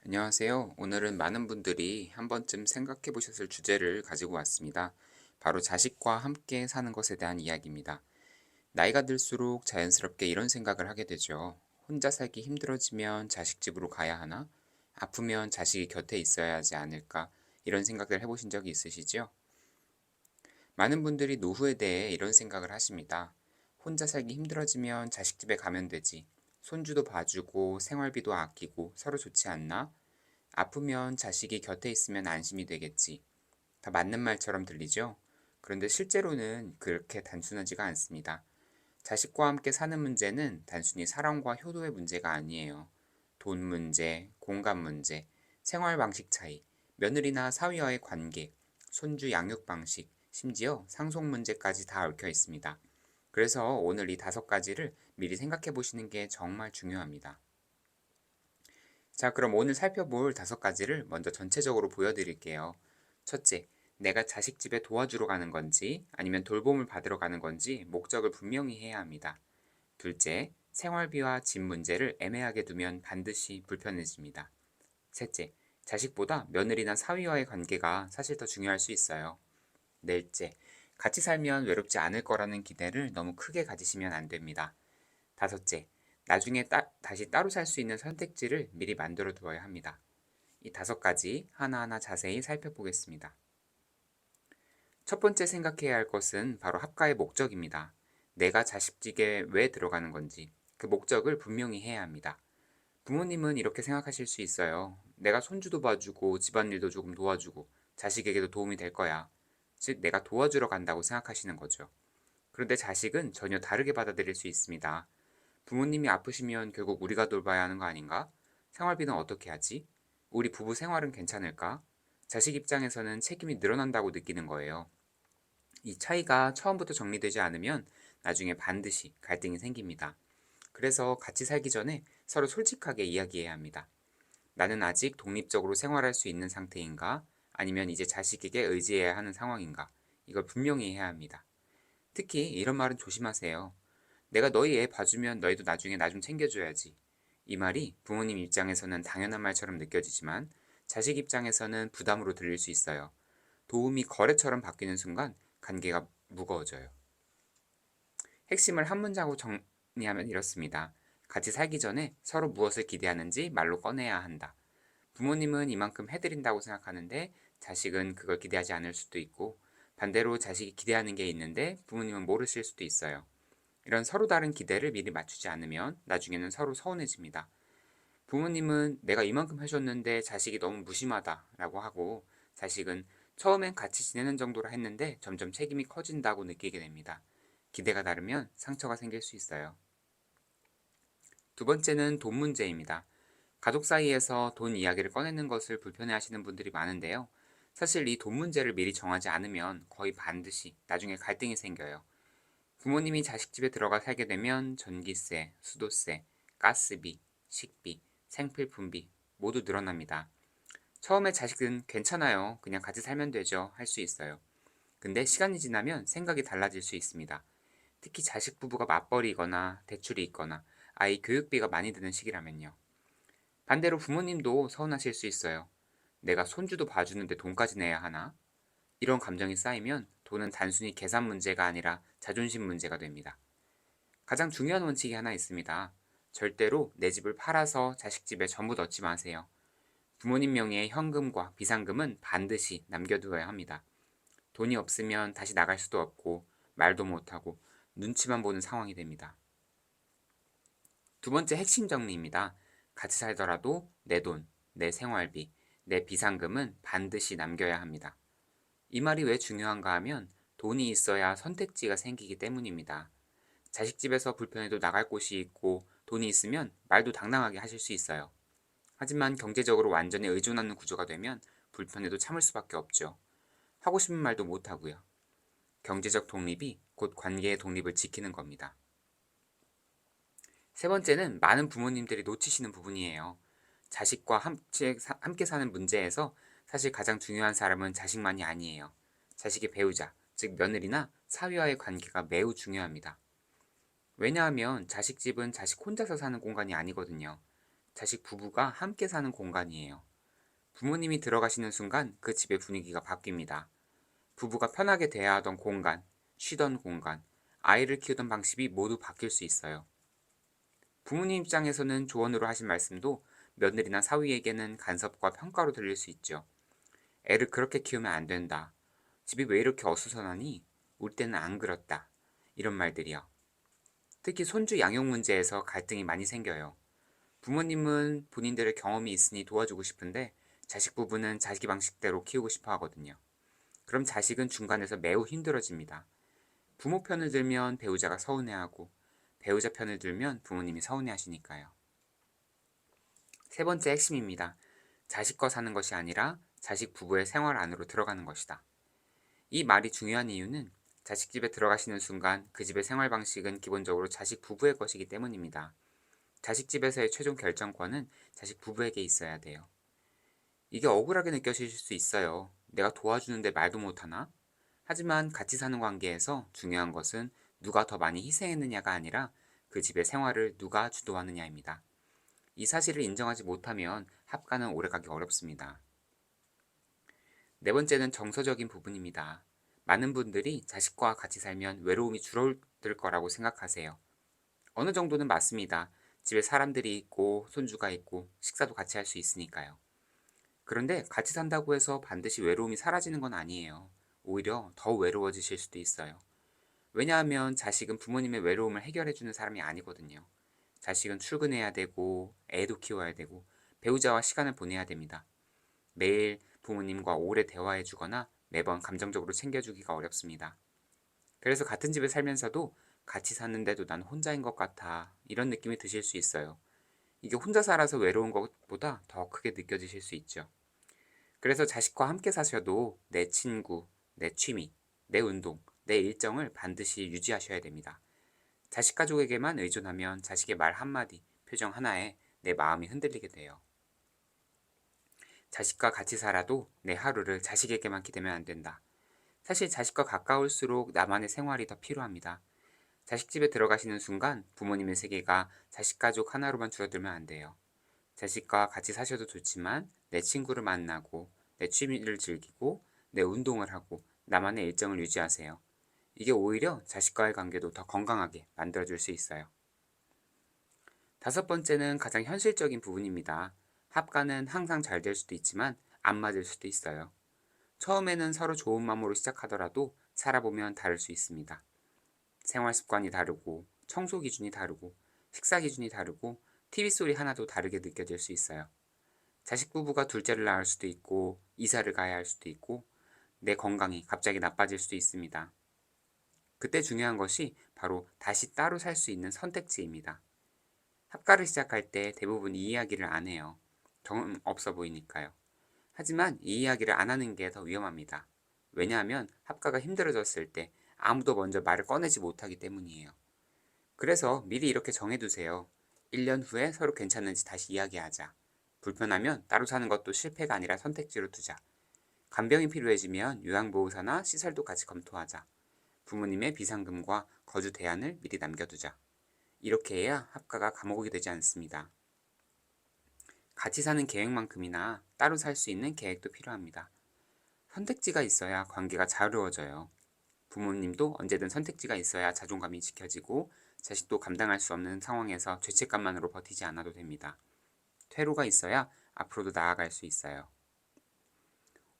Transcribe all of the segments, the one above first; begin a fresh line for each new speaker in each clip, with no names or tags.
안녕하세요. 오늘은 많은 분들이 한 번쯤 생각해 보셨을 주제를 가지고 왔습니다. 바로 자식과 함께 사는 것에 대한 이야기입니다. 나이가 들수록 자연스럽게 이런 생각을 하게 되죠. 혼자 살기 힘들어지면 자식 집으로 가야 하나? 아프면 자식이 곁에 있어야 하지 않을까? 이런 생각을 해보신 적이 있으시죠? 많은 분들이 노후에 대해 이런 생각을 하십니다. 혼자 살기 힘들어지면 자식 집에 가면 되지. 손주도 봐주고 생활비도 아끼고 서로 좋지 않나? 아프면 자식이 곁에 있으면 안심이 되겠지. 다 맞는 말처럼 들리죠? 그런데 실제로는 그렇게 단순하지가 않습니다. 자식과 함께 사는 문제는 단순히 사랑과 효도의 문제가 아니에요. 돈 문제, 공간 문제, 생활 방식 차이, 며느리나 사위와의 관계, 손주 양육 방식, 심지어 상속 문제까지 다 얽혀 있습니다. 그래서 오늘 이 5가지를 미리 생각해 보시는 게 정말 중요합니다. 자, 그럼 오늘 살펴볼 5가지를 먼저 전체적으로 보여드릴게요. 첫째, 내가 자식 집에 도와주러 가는 건지 아니면 돌봄을 받으러 가는 건지 목적을 분명히 해야 합니다. 둘째, 생활비와 집 문제를 애매하게 두면 반드시 불편해집니다. 셋째, 자식보다 며느리나 사위와의 관계가 사실 더 중요할 수 있어요. 넷째, 같이 살면 외롭지 않을 거라는 기대를 너무 크게 가지시면 안 됩니다. 다섯째, 나중에 다시 따로 살 수 있는 선택지를 미리 만들어 두어야 합니다. 이 5가지 하나하나 자세히 살펴보겠습니다. 첫 번째 생각해야 할 것은 바로 합가의 목적입니다. 내가 자식직에 왜 들어가는 건지 그 목적을 분명히 해야 합니다. 부모님은 이렇게 생각하실 수 있어요. 내가 손주도 봐주고 집안일도 조금 도와주고 자식에게도 도움이 될 거야. 즉, 내가 도와주러 간다고 생각하시는 거죠. 그런데 자식은 전혀 다르게 받아들일 수 있습니다. 부모님이 아프시면 결국 우리가 돌봐야 하는 거 아닌가? 생활비는 어떻게 하지? 우리 부부 생활은 괜찮을까? 자식 입장에서는 책임이 늘어난다고 느끼는 거예요. 이 차이가 처음부터 정리되지 않으면 나중에 반드시 갈등이 생깁니다. 그래서 같이 살기 전에 서로 솔직하게 이야기해야 합니다. 나는 아직 독립적으로 생활할 수 있는 상태인가? 아니면 이제 자식에게 의지해야 하는 상황인가? 이걸 분명히 해야 합니다. 특히 이런 말은 조심하세요. 내가 너희 애 봐주면 너희도 나중에 나 좀 챙겨줘야지. 이 말이 부모님 입장에서는 당연한 말처럼 느껴지지만 자식 입장에서는 부담으로 들릴 수 있어요. 도움이 거래처럼 바뀌는 순간 관계가 무거워져요. 핵심을 한 문장으로 정리하면 이렇습니다. 같이 살기 전에 서로 무엇을 기대하는지 말로 꺼내야 한다. 부모님은 이만큼 해드린다고 생각하는데 자식은 그걸 기대하지 않을 수도 있고 반대로 자식이 기대하는 게 있는데 부모님은 모르실 수도 있어요. 이런 서로 다른 기대를 미리 맞추지 않으면 나중에는 서로 서운해집니다. 부모님은 내가 이만큼 해줬는데 자식이 너무 무심하다 라고 하고 자식은 처음엔 같이 지내는 정도로 했는데 점점 책임이 커진다고 느끼게 됩니다. 기대가 다르면 상처가 생길 수 있어요. 두 번째는 돈 문제입니다. 가족 사이에서 돈 이야기를 꺼내는 것을 불편해하시는 분들이 많은데요. 사실 이 돈 문제를 미리 정하지 않으면 거의 반드시 나중에 갈등이 생겨요. 부모님이 자식집에 들어가 살게 되면 전기세, 수도세, 가스비, 식비, 생필품비 모두 늘어납니다. 처음에 자식은 괜찮아요. 그냥 같이 살면 되죠. 할 수 있어요. 근데 시간이 지나면 생각이 달라질 수 있습니다. 특히 자식 부부가 맞벌이거나 대출이 있거나 아이 교육비가 많이 드는 시기라면요. 반대로 부모님도 서운하실 수 있어요. 내가 손주도 봐주는데 돈까지 내야 하나? 이런 감정이 쌓이면 돈은 단순히 계산 문제가 아니라 자존심 문제가 됩니다. 가장 중요한 원칙이 하나 있습니다. 절대로 내 집을 팔아서 자식 집에 전부 넣지 마세요. 부모님 명의의 현금과 비상금은 반드시 남겨두어야 합니다. 돈이 없으면 다시 나갈 수도 없고 말도 못하고 눈치만 보는 상황이 됩니다. 두 번째 핵심 정리입니다. 같이 살더라도 내 돈, 내 생활비, 내 비상금은 반드시 남겨야 합니다. 이 말이 왜 중요한가 하면 돈이 있어야 선택지가 생기기 때문입니다. 자식 집에서 불편해도 나갈 곳이 있고 돈이 있으면 말도 당당하게 하실 수 있어요. 하지만 경제적으로 완전히 의존하는 구조가 되면 불편해도 참을 수밖에 없죠. 하고 싶은 말도 못하고요. 경제적 독립이 곧 관계의 독립을 지키는 겁니다. 세 번째는 많은 부모님들이 놓치시는 부분이에요. 자식과 함께 사는 문제에서 사실 가장 중요한 사람은 자식만이 아니에요. 자식의 배우자, 즉 며느리나 사위와의 관계가 매우 중요합니다. 왜냐하면 자식 집은 자식 혼자서 사는 공간이 아니거든요. 자식 부부가 함께 사는 공간이에요. 부모님이 들어가시는 순간 그 집의 분위기가 바뀝니다. 부부가 편하게 대화하던 공간, 쉬던 공간, 아이를 키우던 방식이 모두 바뀔 수 있어요. 부모님 입장에서는 조언으로 하신 말씀도 며느리나 사위에게는 간섭과 평가로 들릴 수 있죠. 애를 그렇게 키우면 안 된다. 집이 왜 이렇게 어수선하니? 우리 때는 안 그렇다. 이런 말들이요. 특히 손주 양육 문제에서 갈등이 많이 생겨요. 부모님은 본인들의 경험이 있으니 도와주고 싶은데 자식 부부는 자기 방식대로 키우고 싶어 하거든요. 그럼 자식은 중간에서 매우 힘들어집니다. 부모 편을 들면 배우자가 서운해하고 배우자 편을 들면 부모님이 서운해하시니까요. 세 번째 핵심입니다. 자식과 사는 것이 아니라 자식 부부의 생활 안으로 들어가는 것이다. 이 말이 중요한 이유는 자식 집에 들어가시는 순간 그 집의 생활 방식은 기본적으로 자식 부부의 것이기 때문입니다. 자식 집에서의 최종 결정권은 자식 부부에게 있어야 돼요. 이게 억울하게 느껴지실 수 있어요. 내가 도와주는데 말도 못하나? 하지만 같이 사는 관계에서 중요한 것은 누가 더 많이 희생했느냐가 아니라 그 집의 생활을 누가 주도하느냐입니다. 이 사실을 인정하지 못하면 합가는 오래가기 어렵습니다. 네 번째는 정서적인 부분입니다. 많은 분들이 자식과 같이 살면 외로움이 줄어들 거라고 생각하세요. 어느 정도는 맞습니다. 집에 사람들이 있고 손주가 있고 식사도 같이 할 수 있으니까요. 그런데 같이 산다고 해서 반드시 외로움이 사라지는 건 아니에요. 오히려 더 외로워지실 수도 있어요. 왜냐하면 자식은 부모님의 외로움을 해결해주는 사람이 아니거든요. 자식은 출근해야 되고 애도 키워야 되고 배우자와 시간을 보내야 됩니다. 매일 부모님과 오래 대화해주거나 매번 감정적으로 챙겨주기가 어렵습니다. 그래서 같은 집에 살면서도 같이 사는데도 난 혼자인 것 같아 이런 느낌이 드실 수 있어요. 이게 혼자 살아서 외로운 것보다 더 크게 느껴지실 수 있죠. 그래서 자식과 함께 사셔도 내 친구, 내 취미, 내 운동, 내 일정을 반드시 유지하셔야 됩니다. 자식 가족에게만 의존하면 자식의 말 한마디, 표정 하나에 내 마음이 흔들리게 돼요. 자식과 같이 살아도 내 하루를 자식에게만 기대면 안 된다. 사실 자식과 가까울수록 나만의 생활이 더 필요합니다. 자식 집에 들어가시는 순간 부모님의 세계가 자식 가족 하나로만 줄어들면 안 돼요. 자식과 같이 사셔도 좋지만 내 친구를 만나고 내 취미를 즐기고 내 운동을 하고 나만의 일정을 유지하세요. 이게 오히려 자식과의 관계도 더 건강하게 만들어줄 수 있어요. 다섯 번째는 가장 현실적인 부분입니다. 합가는 항상 잘 될 수도 있지만 안 맞을 수도 있어요. 처음에는 서로 좋은 마음으로 시작하더라도 살아보면 다를 수 있습니다. 생활 습관이 다르고 청소 기준이 다르고 식사 기준이 다르고 TV 소리 하나도 다르게 느껴질 수 있어요. 자식 부부가 둘째를 낳을 수도 있고 이사를 가야 할 수도 있고 내 건강이 갑자기 나빠질 수도 있습니다. 그때 중요한 것이 바로 다시 따로 살 수 있는 선택지입니다. 합가를 시작할 때 대부분 이 이야기를 안 해요. 경험 없어 보이니까요. 하지만 이 이야기를 안 하는 게 더 위험합니다. 왜냐하면 합가가 힘들어졌을 때 아무도 먼저 말을 꺼내지 못하기 때문이에요. 그래서 미리 이렇게 정해두세요. 1년 후에 서로 괜찮은지 다시 이야기하자. 불편하면 따로 사는 것도 실패가 아니라 선택지로 두자. 간병이 필요해지면 요양보호사나 시설도 같이 검토하자. 부모님의 비상금과 거주 대안을 미리 남겨두자. 이렇게 해야 합가가 감옥이 되지 않습니다. 같이 사는 계획만큼이나 따로 살 수 있는 계획도 필요합니다. 선택지가 있어야 관계가 자유로워져요. 부모님도 언제든 선택지가 있어야 자존감이 지켜지고 자식도 감당할 수 없는 상황에서 죄책감만으로 버티지 않아도 됩니다. 퇴로가 있어야 앞으로도 나아갈 수 있어요.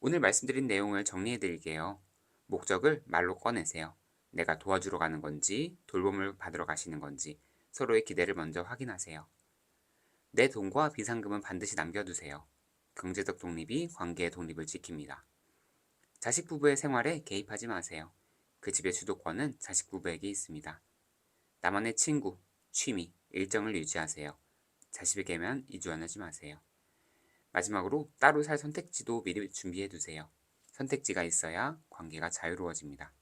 오늘 말씀드린 내용을 정리해 드릴게요. 목적을 말로 꺼내세요. 내가 도와주러 가는 건지, 돌봄을 받으러 가시는 건지, 서로의 기대를 먼저 확인하세요. 내 돈과 비상금은 반드시 남겨두세요. 경제적 독립이 관계의 독립을 지킵니다. 자식 부부의 생활에 개입하지 마세요. 그 집의 주도권은 자식 부부에게 있습니다. 나만의 친구, 취미, 일정을 유지하세요. 자식에게만 이주하지 마세요. 마지막으로 따로 살 선택지도 미리 준비해 두세요. 선택지가 있어야 관계가 자유로워집니다.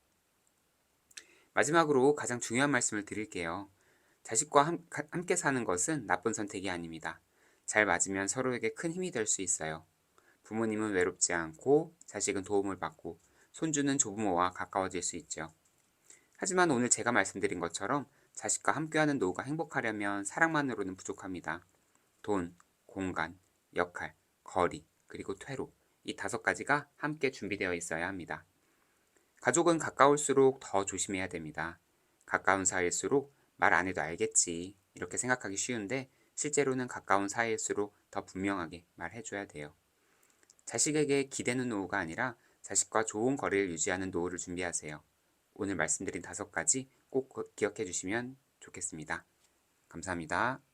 마지막으로 가장 중요한 말씀을 드릴게요. 자식과 함께 사는 것은 나쁜 선택이 아닙니다. 잘 맞으면 서로에게 큰 힘이 될 수 있어요. 부모님은 외롭지 않고 자식은 도움을 받고 손주는 조부모와 가까워질 수 있죠. 하지만 오늘 제가 말씀드린 것처럼 자식과 함께하는 노후가 행복하려면 사랑만으로는 부족합니다. 돈, 공간, 역할, 거리, 그리고 퇴로, 이 5가지가 함께 준비되어 있어야 합니다. 가족은 가까울수록 더 조심해야 됩니다. 가까운 사이일수록 말 안 해도 알겠지, 이렇게 생각하기 쉬운데 실제로는 가까운 사이일수록 더 분명하게 말해줘야 돼요. 자식에게 기대는 노후가 아니라 자식과 좋은 거리를 유지하는 노후를 준비하세요. 오늘 말씀드린 5가지 꼭 기억해 주시면 좋겠습니다. 감사합니다.